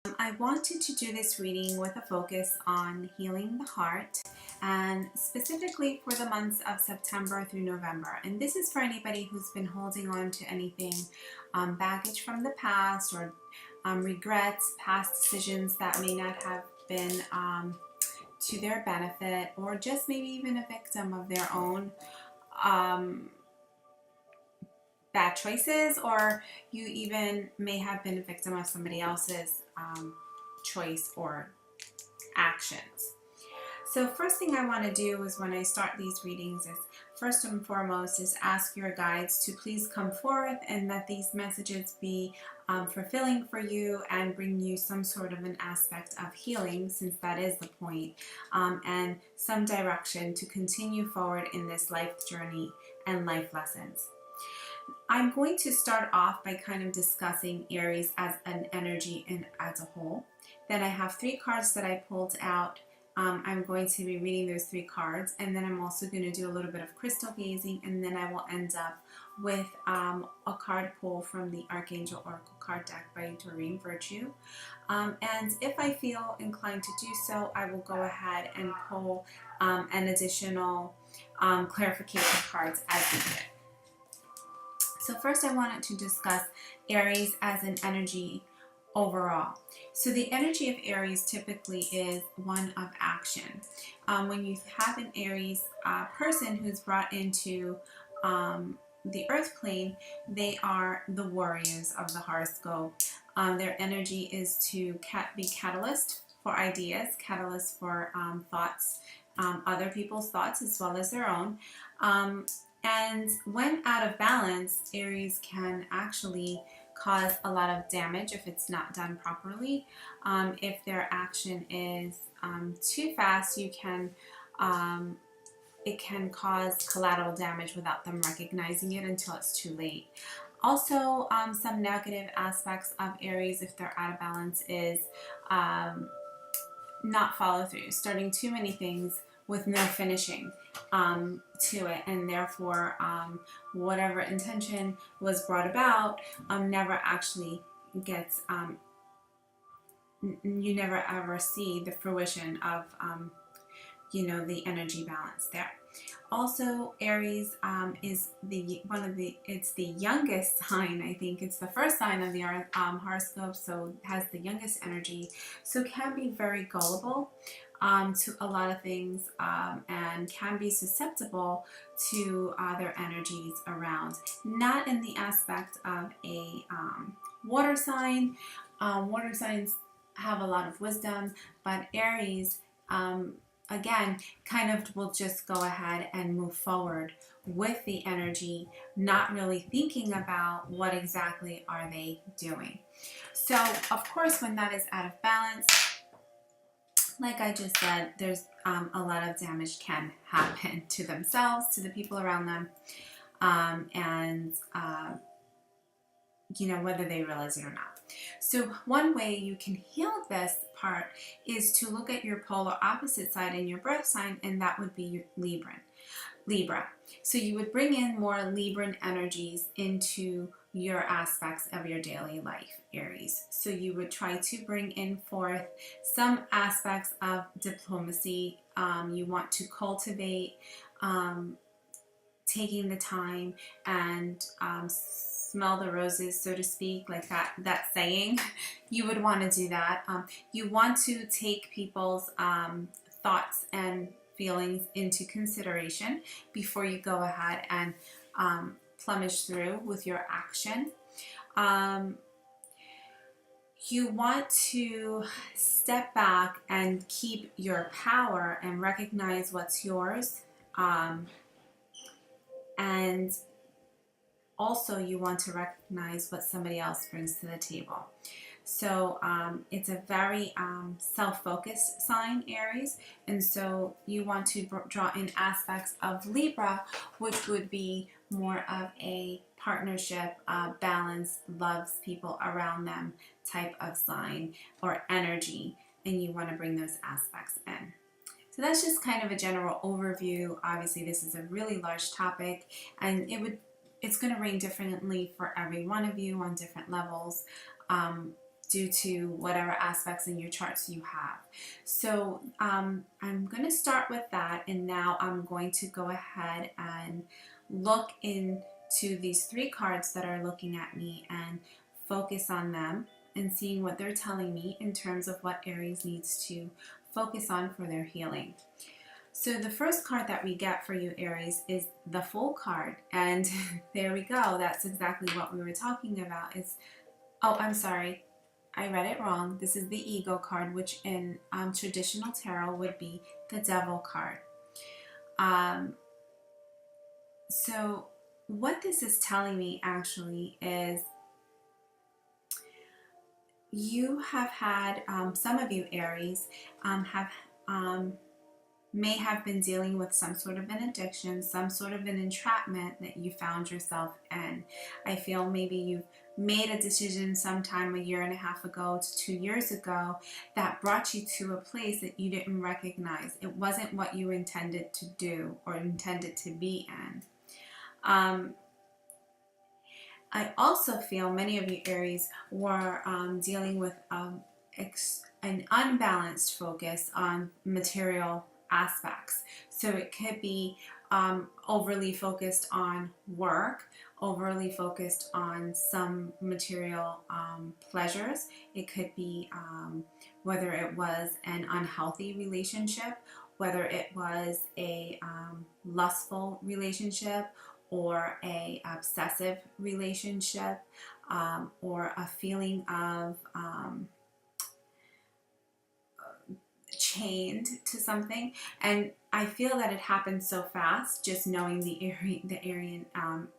I wanted to do this reading with a focus on healing the heart, and specifically for the months of September through November. And this is for anybody who's been holding on to anything, baggage from the past, or regrets, past decisions that may not have been to their benefit, or just maybe even a victim of their own bad choices, or you even may have been a victim of somebody else's choice or actions. So first thing I want to do is, when I start these readings, is first and foremost is ask your guides to please come forth and let these messages be fulfilling for you and bring you some sort of an aspect of healing, since that is the point, and some direction to continue forward in this life journey and life lessons. I'm going to start off by kind of discussing Aries as an energy and as a whole. Then I have 3 cards that I pulled out. I'm going to be reading those 3 cards, and then I'm also going to do a little bit of crystal gazing, and then I will end up with a card pull from the Archangel Oracle card deck by Doreen Virtue. And if I feel inclined to do so, I will go ahead and pull an additional clarification cards as needed. So first I wanted to discuss Aries as an energy overall. So the energy of Aries typically is one of action. When you have an Aries person who's brought into the earth plane, they are the warriors of the horoscope. Their energy is to be catalyst for ideas, catalyst for thoughts, other people's thoughts as well as their own. And when out of balance, Aries can actually cause a lot of damage if it's not done properly. If their action is too fast, it can cause collateral damage without them recognizing it until it's too late. Also, some negative aspects of Aries, if they're out of balance, is not follow through, starting too many things with no finishing to it, and therefore whatever intention was brought about never actually gets, you never ever see the fruition of the energy balance there. Also, Aries is it's the youngest sign. I think it's the first sign of the horoscope, so it has the youngest energy, so can be very gullible to a lot of things, and can be susceptible to other energies around. Not in the aspect of a water sign. Water signs have a lot of wisdom, but Aries, again, kind of will just go ahead and move forward with the energy, not really thinking about what exactly are they doing. So, of course, when that is out of balance, like I just said, there's a lot of damage can happen to themselves, to the people around them, and whether they realize it or not. So one way you can heal this part is to look at your polar opposite side in your birth sign, and that would be your Libra. So you would bring in more Libran energies into your aspects of your daily life, Aries. So you would try to bring in forth some aspects of diplomacy. You want to cultivate taking the time and smell the roses, so to speak, like that saying. You would want to do that. You want to take people's thoughts and feelings into consideration before you go ahead and plumage through with your action. You want to step back and keep your power and recognize what's yours. And also you want to recognize what somebody else brings to the table. So it's a very self-focused sign, Aries, and so you want to draw in aspects of Libra, which would be more of a partnership, balance, loves people around them type of sign or energy, and you want to bring those aspects in. So that's just kind of a general overview. Obviously, this is a really large topic, and it's going to reign differently for every one of you on different levels. due to whatever aspects in your charts you have. So I'm going to start with that, and now I'm going to go ahead and look into these 3 cards that are looking at me and focus on them and seeing what they're telling me in terms of what Aries needs to focus on for their healing. So the first card that we get for you, Aries, is the Fool card. And there we go. That's exactly what we were talking about. Oh, I'm sorry. I read it wrong. This is the Ego card, which in traditional tarot would be the Devil card. So what this is telling me actually is you have had, some of you Aries may have been dealing with some sort of an addiction, some sort of an entrapment that you found yourself in. I feel maybe you've made a decision sometime 1.5 years ago to 2 years ago that brought you to a place that you didn't recognize. It wasn't what you intended to do or intended to be in. I also feel many of you Aries were dealing with an unbalanced focus on material aspects. So it could be overly focused on work, overly focused on some material pleasures. It could be whether it was an unhealthy relationship, whether it was a lustful relationship, or a obsessive relationship, or a feeling of chained to something. And I feel that it happened so fast, just knowing the Aryan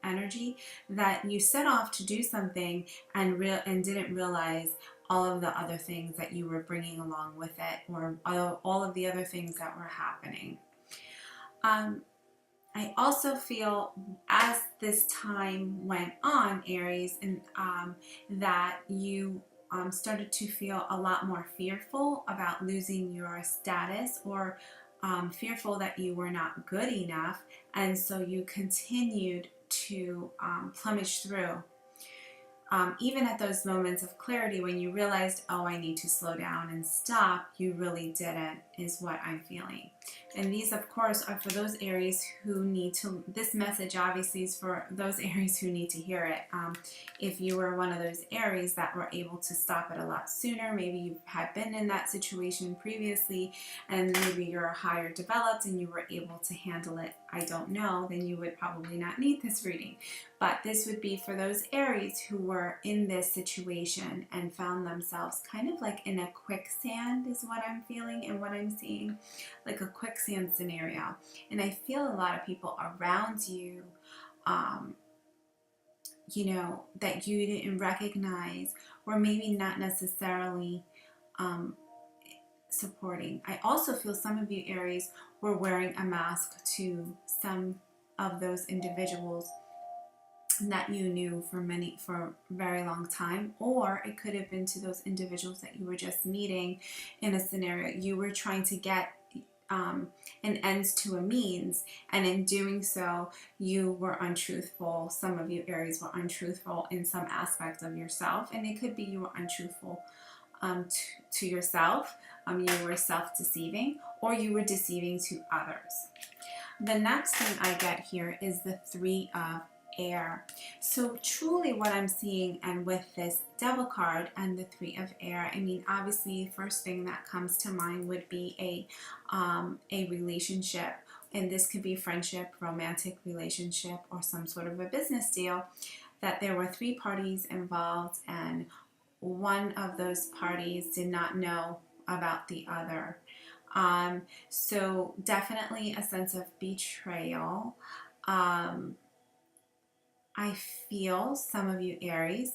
energy, that you set off to do something and didn't realize all of the other things that you were bringing along with it, or all of the other things that were happening. I also feel as this time went on, Aries, and that you started to feel a lot more fearful about losing your status, or fearful that you were not good enough, and so you continued to plumage through. Even at those moments of clarity when you realized, oh, I need to slow down and stop, you really didn't, is what I'm feeling. And these, of course, are for those Aries who need to, this message obviously is for those Aries who need to hear it. If you were one of those Aries that were able to stop it a lot sooner, maybe you had been in that situation previously, and maybe you're higher developed and you were able to handle it, I don't know, then you would probably not need this reading. But this would be for those Aries who were in this situation and found themselves kind of like in a quicksand, is what I'm feeling and what I'm seeing, like a quicksand scenario. And I feel a lot of people around you, you know, that you didn't recognize, or maybe not necessarily supporting. I also feel some of you Aries were wearing a mask to some of those individuals that you knew for a very long time, or it could have been to those individuals that you were just meeting in a scenario. You were trying to get an ends to a means, and in doing so you were untruthful. Some of you Aries were untruthful in some aspect of yourself, and it could be you were untruthful to yourself. You were self-deceiving, or you were deceiving to others. The next thing I get here is the 3 of Air. So truly what I'm seeing, and with this Devil card and the 3 of Air, I mean, obviously first thing that comes to mind would be a relationship, and this could be friendship, romantic relationship, or some sort of a business deal, that there were 3 parties involved, and one of those parties did not know about the other. So definitely a sense of betrayal. I feel some of you Aries,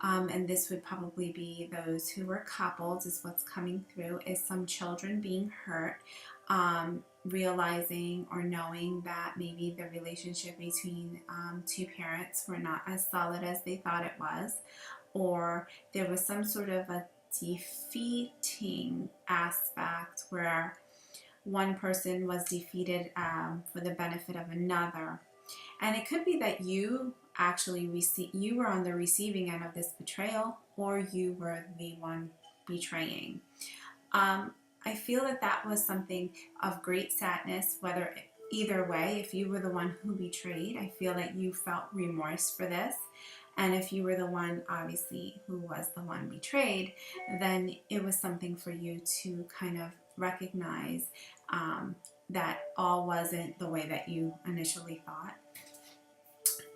and this would probably be those who were coupled, is what's coming through, is some children being hurt, realizing or knowing that maybe the relationship between 2 parents were not as solid as they thought it was, or there was some sort of a defeating aspect where one person was defeated for the benefit of another. And it could be that you actually you were on the receiving end of this betrayal, or you were the one betraying. I feel that that was something of great sadness, either way, if you were the one who betrayed, I feel that you felt remorse for this. And if you were the one, obviously, who was the one betrayed, then it was something for you to kind of recognize that all wasn't the way that you initially thought.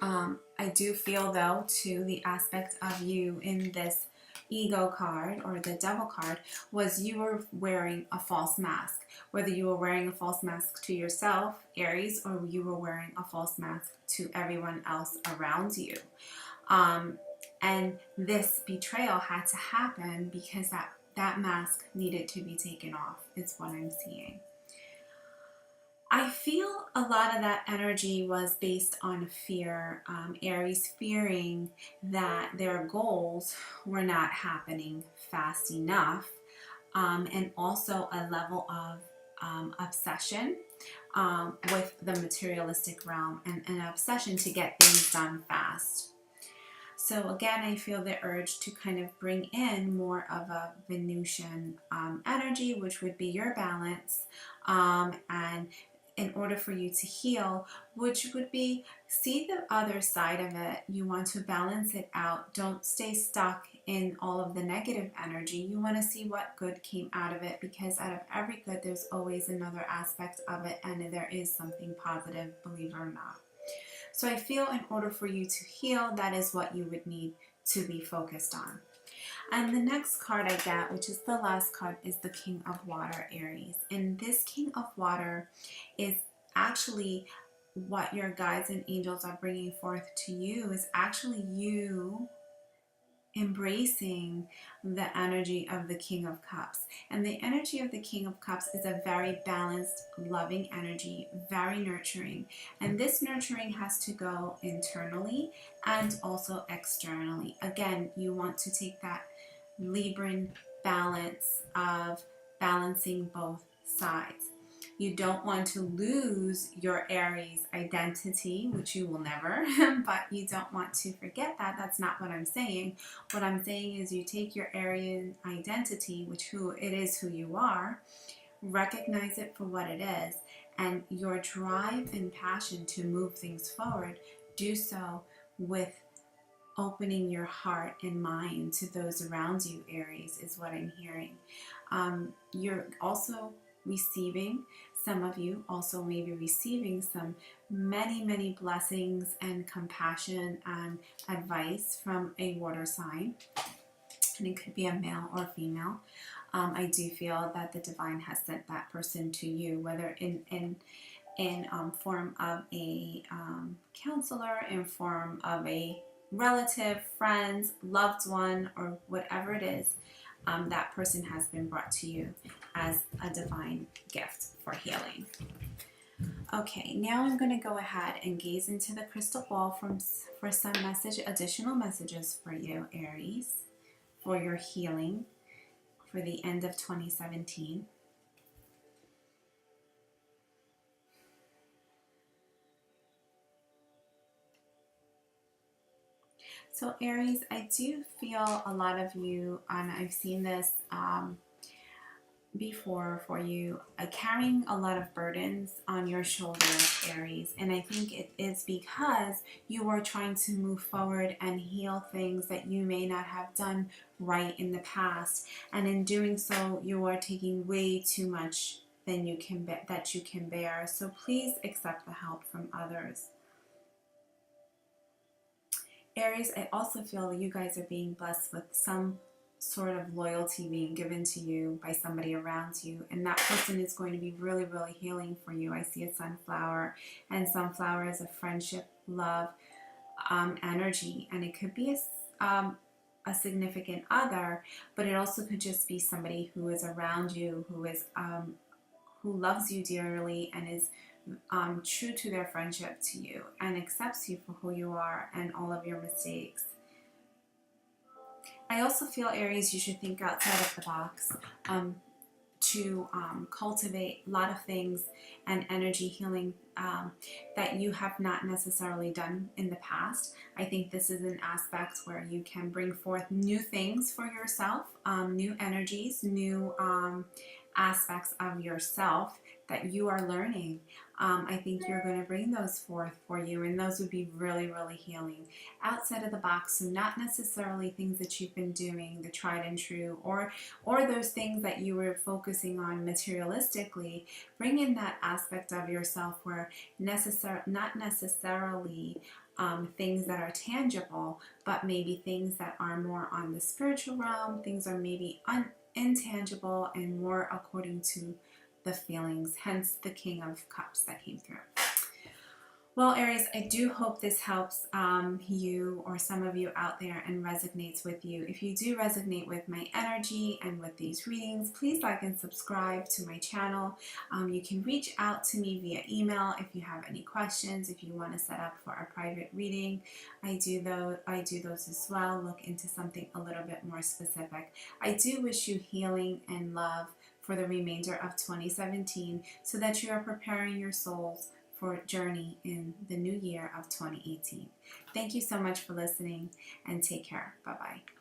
I do feel, though, too, the aspect of you in this ego card or the devil card was you were wearing a false mask. Whether you were wearing a false mask to yourself, Aries, or you were wearing a false mask to everyone else around you. And this betrayal had to happen because that mask needed to be taken off, is what I'm seeing. I feel a lot of that energy was based on fear, Aries fearing that their goals were not happening fast enough, and also a level of obsession with the materialistic realm, and an obsession to get things done fast. So again, I feel the urge to kind of bring in more of a Venusian energy, which would be your balance, and in order for you to heal, which would be see the other side of it. You want to balance it out. Don't stay stuck in all of the negative energy. You want to see what good came out of it, because out of every good, there's always another aspect of it, and there is something positive, believe it or not. So I feel in order for you to heal, that is what you would need to be focused on. And the next card I get, which is the last card, is the King of Water, Aries. And this King of Water is actually what your guides and angels are bringing forth to you, is actually you embracing the energy of the King of Cups. And the energy of the King of Cups is a very balanced, loving energy, very nurturing. And this nurturing has to go internally and also externally. Again, you want to take that Libran balance of balancing both sides. You don't want to lose your Aries identity, which you will never, but you don't want to forget that. That's not what I'm saying. What I'm saying is you take your Aries identity, who you are, recognize it for what it is, and your drive and passion to move things forward, do so with opening your heart and mind to those around you, Aries, is what I'm hearing. You're also receiving, some of you also may be receiving some many blessings and compassion and advice from a water sign, and it could be a male or female. I do feel that the divine has sent that person to you, whether in form of a counselor, in form of a relative, friend, loved one, or whatever it is. That person has been brought to you as a divine gift for healing. Okay, now I'm going to go ahead and gaze into the crystal ball for some additional messages for you, Aries, for your healing for the end of 2017. So Aries, I do feel a lot of you, and I've seen this before for you, carrying a lot of burdens on your shoulders, Aries. And I think it is because you are trying to move forward and heal things that you may not have done right in the past. And in doing so, you are taking way too much than you can bear. So please accept the help from others. Aries, I also feel that you guys are being blessed with some sort of loyalty being given to you by somebody around you, and that person is going to be really healing for you. I see a sunflower, and sunflower is a friendship, love energy, and it could be a significant other, but it also could just be somebody who is around you, who loves you dearly and is true to their friendship to you and accepts you for who you are and all of your mistakes. I also feel, Aries, you should think outside of the box. to cultivate a lot of things and energy healing that you have not necessarily done in the past. I think this is an aspect where you can bring forth new things for yourself, new energies, new aspects of yourself that you are learning. I think you're going to bring those forth for you, and those would be really, really healing. Outside of the box, so not necessarily things that you've been doing, the tried and true, or those things that you were focusing on materialistically. Bring in that aspect of yourself where not necessarily things that are tangible, but maybe things that are more on the spiritual realm. Things are maybe intangible and more according to the feelings, hence the King of Cups that came through. Well, Aries, I do hope this helps you or some of you out there and resonates with you. If you do resonate with my energy and with these readings, please like and subscribe to my channel. You can reach out to me via email if you have any questions, if you want to set up for a private reading. I do those as well. Look into something a little bit more specific. I do wish you healing and love for the remainder of 2017 so that you are preparing your souls for a journey in the new year of 2018. Thank you so much for listening, and take care. Bye-bye.